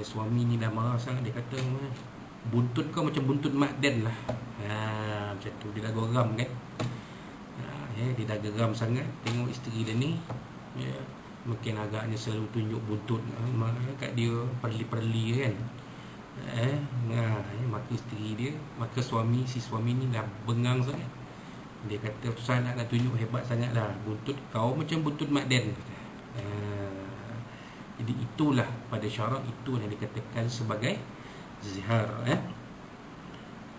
suami ni dah marah sangat, dia kata buntut kau macam buntut Mak Den lah. Macam tu, dia dah geram kan. Dia dah geram sangat tengok isteri dia ni. Mungkin agaknya selalu tunjuk buntut kat dia, perli-perli kan. Maka isteri dia, maka si suami ni dah bengang sangat. Dia kata, "Susah nak tunjuk hebat sangat lah, buntut kau macam buntut Mak Den." Jadi itulah, pada syarak itu yang dikatakan sebagai zihar.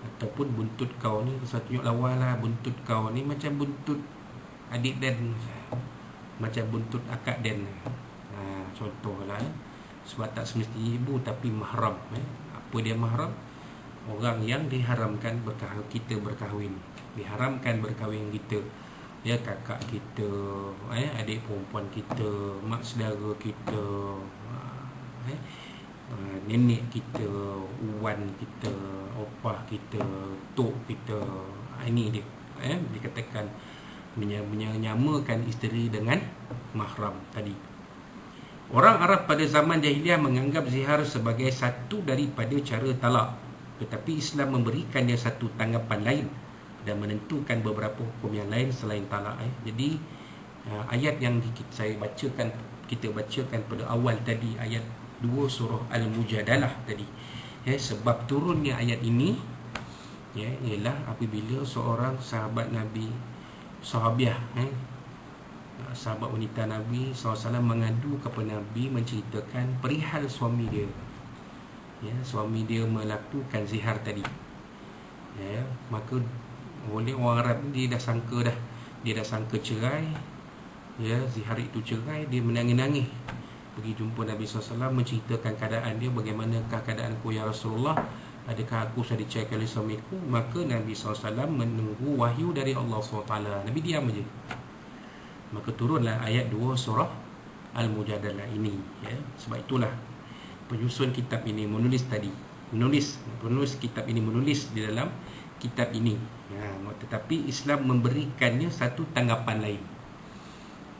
Ataupun buntut kau ni, saya tunjuk lawan lah, buntut kau ni macam buntut adik Den, macam buntut akak Den. Contohlah, sebab tak semestinya ibu tapi mahram. Apa dia mahram? Orang yang diharamkan kita berkahwin, diharamkan berkahwin kita. Kakak kita, adik perempuan kita, mak saudara kita, nenek kita, uwan kita, opah kita, tok kita. Ini dia, dikatakan menyamakan isteri dengan mahram tadi. Orang Arab pada zaman jahiliah menganggap zihar sebagai satu daripada cara talak, tetapi Islam memberikannya satu tanggapan lain dan menentukan beberapa hukum yang lain selain talak. Jadi ayat yang kita bacakan pada awal tadi, ayat 2 surah Al-Mujadalah tadi, sebab turunnya ayat ini ialah apabila seorang sahabat Nabi, sahabiah, sahabat wanita Nabi SAW mengadu kepada Nabi menceritakan perihal suami dia. Suami dia melakukan zihar tadi. Maka oleh orang Arab dia dah sangka cerai. Zihar itu cerai. Dia menangis-nangis pergi jumpa Nabi SAW, menceritakan keadaan dia. Bagaimanakah keadaanku ya Rasulullah? Adakah aku sudah diceraikan oleh suamiku? Maka Nabi SAW menunggu wahyu dari Allah SWT. Nabi diam saja. Maka turunlah ayat 2 surah Al-Mujadalah ini. Sebab itulah penyusun kitab ini penulis kitab ini menulis di dalam kitab ini. Tetapi Islam memberikannya satu tanggapan lain.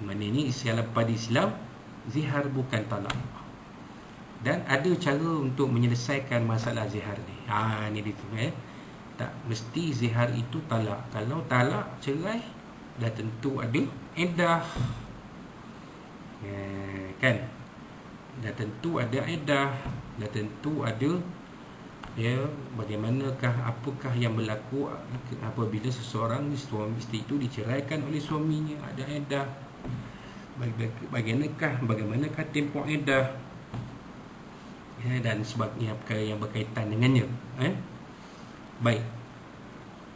Maknanya pada Islam, zihar bukan talak. Dan ada cara untuk menyelesaikan masalah zihar ni. Ni dia. Tak mesti zihar itu talak. Kalau talak, cerai, dah tentu ada iddah. Kan? Dah tentu ada iddah. Dah tentu ada bagaimanakah, apakah yang berlaku apabila seseorang suami isteri itu diceraikan oleh suaminya, ada iddah. Bagaimanakah tempoh iddah, dan sebagainya, perkara yang berkaitan dengannya. Baik.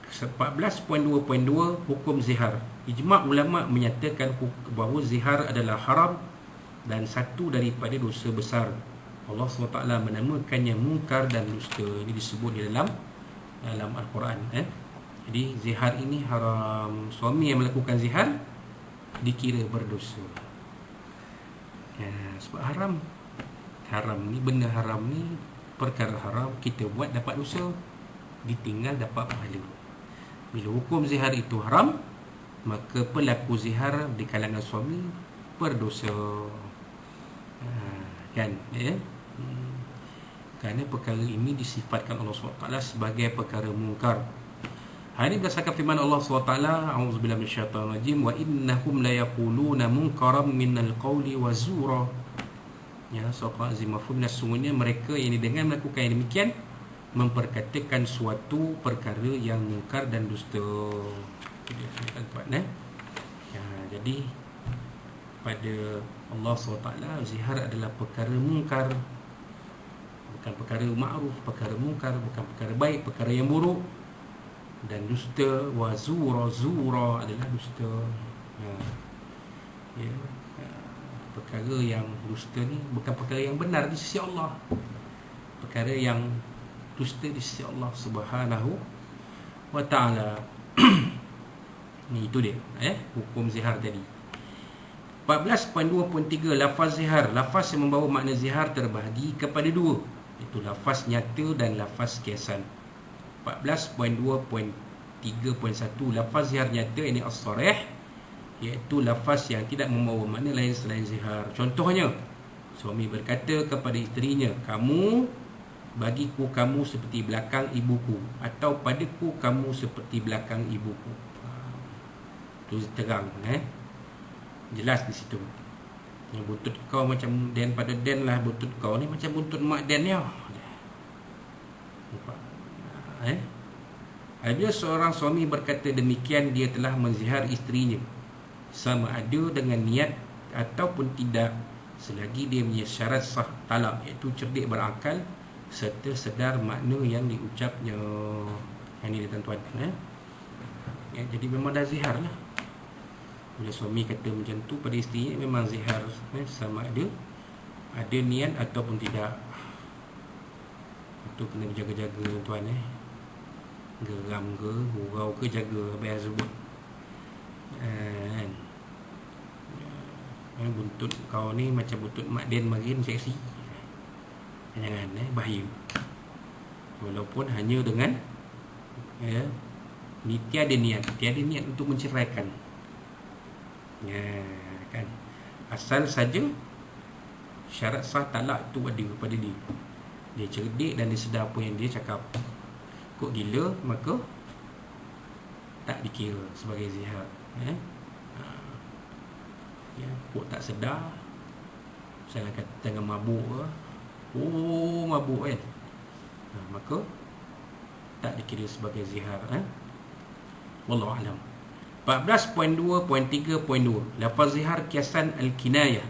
14.2.2 hukum zihar. Ijma' ulama' menyatakan bahawa zihar adalah haram dan satu daripada dosa besar. Allah SWT menamakannya munkar dan dusta. Ini disebut di dalam Al-Quran. Jadi zihar ini haram. Suami yang melakukan zihar dikira berdosa. Sebab haram ni, benda haram ni, perkara haram kita buat dapat dosa, ditinggal dapat pahala. Bila hukum zihar itu haram, maka pelaku zihar di kalangan suami berdosa. Kan? Kerana perkara ini disifatkan Allah SWT sebagai perkara mungkar. Hal ini berdasarkan firman Allah SWT, a'udzubillahi minasyaitanir rajim, wa innahum la yaquluna munkaram minal qawli wa zura. Surah Azim mafhum, sesungguhnya mereka yang dengan melakukan yang demikian memperkatakan suatu perkara yang mungkar dan dusta. Jadi pada Allah SWT, zihar adalah perkara mungkar, bukan perkara ma'ruf, perkara mungkar, bukan perkara baik, perkara yang buruk. Dan dusta, wa zura adalah dusta. Perkara yang dusta ni bukan perkara yang benar di sisi Allah, perkara yang dusta di sisi Allah Subhanahu wa ta'ala. Ni itu dia, hukum zihar tadi. 14.2.3 lafaz zihar. Lafaz yang membawa makna zihar terbahagi kepada dua, iaitu lafaz nyata dan lafaz kiasan. 14.2.3.1 lafaz zihar nyata, ini as-sarih, iaitu lafaz yang tidak membawa makna lain selain zihar. Contohnya, Suami berkata kepada isterinya, kamu bagiku kamu seperti belakang ibuku, atau padaku kamu seperti belakang ibuku. Itu terang, jelas di situ. Yang buntut kau macam Dan pada Dan lah, buntut kau ni macam buntut mak Dan ya. Nampak? Apabila seorang suami berkata demikian, dia telah menzihar isterinya, sama ada dengan niat ataupun tidak, selagi dia punya syarat sah talak, iaitu cerdik berakal serta sedar makna yang diucapnya. Yang ni dia tuan-tuan, jadi memang dah zihar lah. Bila suami kata macam tu pada isterinya, memang zihar, sama ada niat ataupun tidak. Itu kena berjaga-jaga tuan, geram ke, gurau ke, jaga apa yang sebut. Buntut kau ni macam buntut mak Den makin seksi. Jangan, bahaya. Walaupun hanya dengan tiada niat untuk menceraikan, kan. Asal saja syarat sah talak tu ada pada dia. Dia cerdik dan dia sedar apa yang dia cakap. Kok gila, maka tak dikira sebagai zihar. Kok tak sedar, saya kata jangan mabuk ke, mabuk kan, maka tak dikira sebagai zihar. Wallahu a'lam. 14.2.3.2 lafaz zihar kiasan al-kinayah,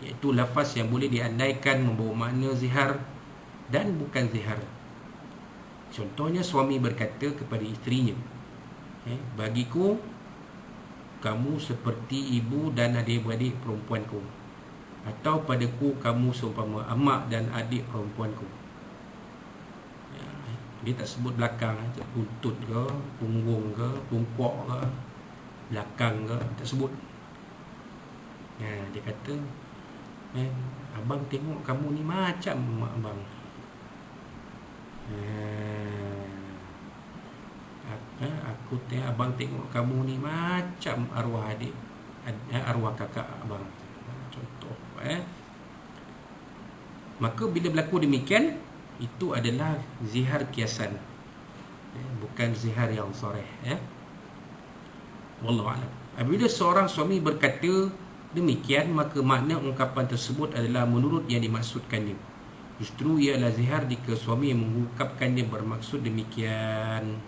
iaitu lafaz yang boleh diandaikan membawa makna zihar dan bukan zihar. Contohnya, suami berkata kepada isterinya, bagiku kamu seperti ibu dan adik-beradik perempuanku, atau padaku kamu seumpama amak dan adik perempuanku. Dia tak sebut belakang, buntut ke, punggung ke, pungpok ke, belakang ke, tak sebut. Dia kata, abang tengok kamu ni macam mak abang. Abang tengok kamu ni macam arwah adik, arwah kakak abang. Contoh, maka bila berlaku demikian, itu adalah zihar kiasan, bukan zihar yang sarih. Wallahu a'lam. Apabila seorang suami berkata demikian, maka makna ungkapan tersebut adalah menurut yang dimaksudkannya. Justru ialah zihar jika suami mengungkapkannya bermaksud demikian.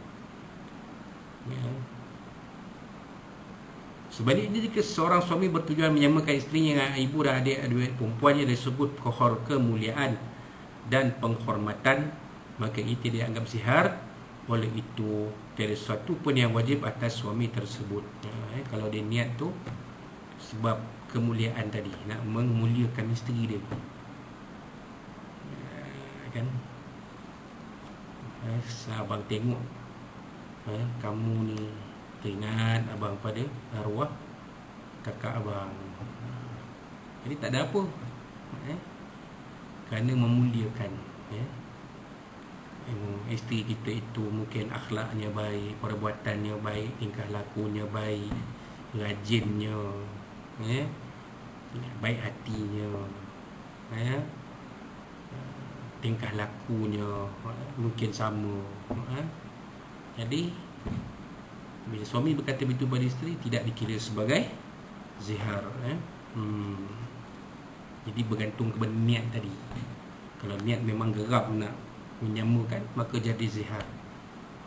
Sebaliknya, jika seorang suami bertujuan menyamakan isterinya dengan ibu dan adik perempuannya dari sudut kohor kemuliaan dan penghormatan, maka itu dianggap zihar. Oleh itu, tiada sesuatu pun yang wajib atas suami tersebut. Kalau dia niat tu sebab kemuliaan tadi, nak memuliakan isteri dia, kan. Abang tengok kamu ni teringat abang pada arwah kakak abang. Jadi tak ada apa, kerana memuliakan, isteri kita itu mungkin akhlaknya baik, perbuatannya baik, tingkah lakunya baik, rajinnya, baik hatinya, tingkah lakunya mungkin sama. Jadi bila suami berkata begitu pada isteri, tidak dikira sebagai zihar. Jadi bergantung kepada niat tadi. Kalau niat memang geram nak menyamakan, maka jadi zihar.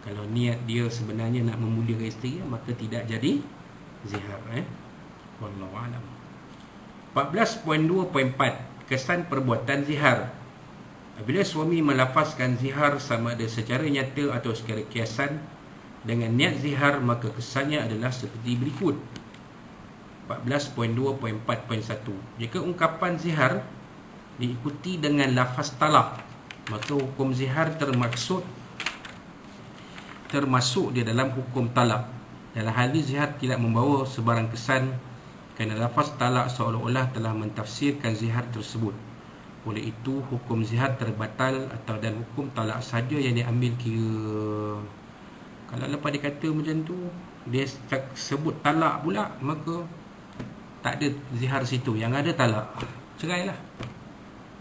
Kalau niat dia sebenarnya nak memuliakan isteri, maka tidak jadi zihar. Wallahu a'lam. 14.2.4 kesan perbuatan zihar. Apabila suami melafazkan zihar sama ada secara nyata atau secara kiasan dengan niat zihar, maka kesannya adalah seperti berikut. 14.2.4.1 jika ungkapan zihar diikuti dengan lafaz talak, maka hukum zihar termasuk di dalam hukum talak. Dalam hal ini, zihar tidak membawa sebarang kesan, kerana lafaz talak seolah-olah telah mentafsirkan zihar tersebut. Oleh itu, hukum zihar terbatal dan hukum talak saja yang diambil kira. Kalau lepas dia kata macam tu, dia sebut talak pula, maka tak ada zihar situ, yang ada talak, cerailah.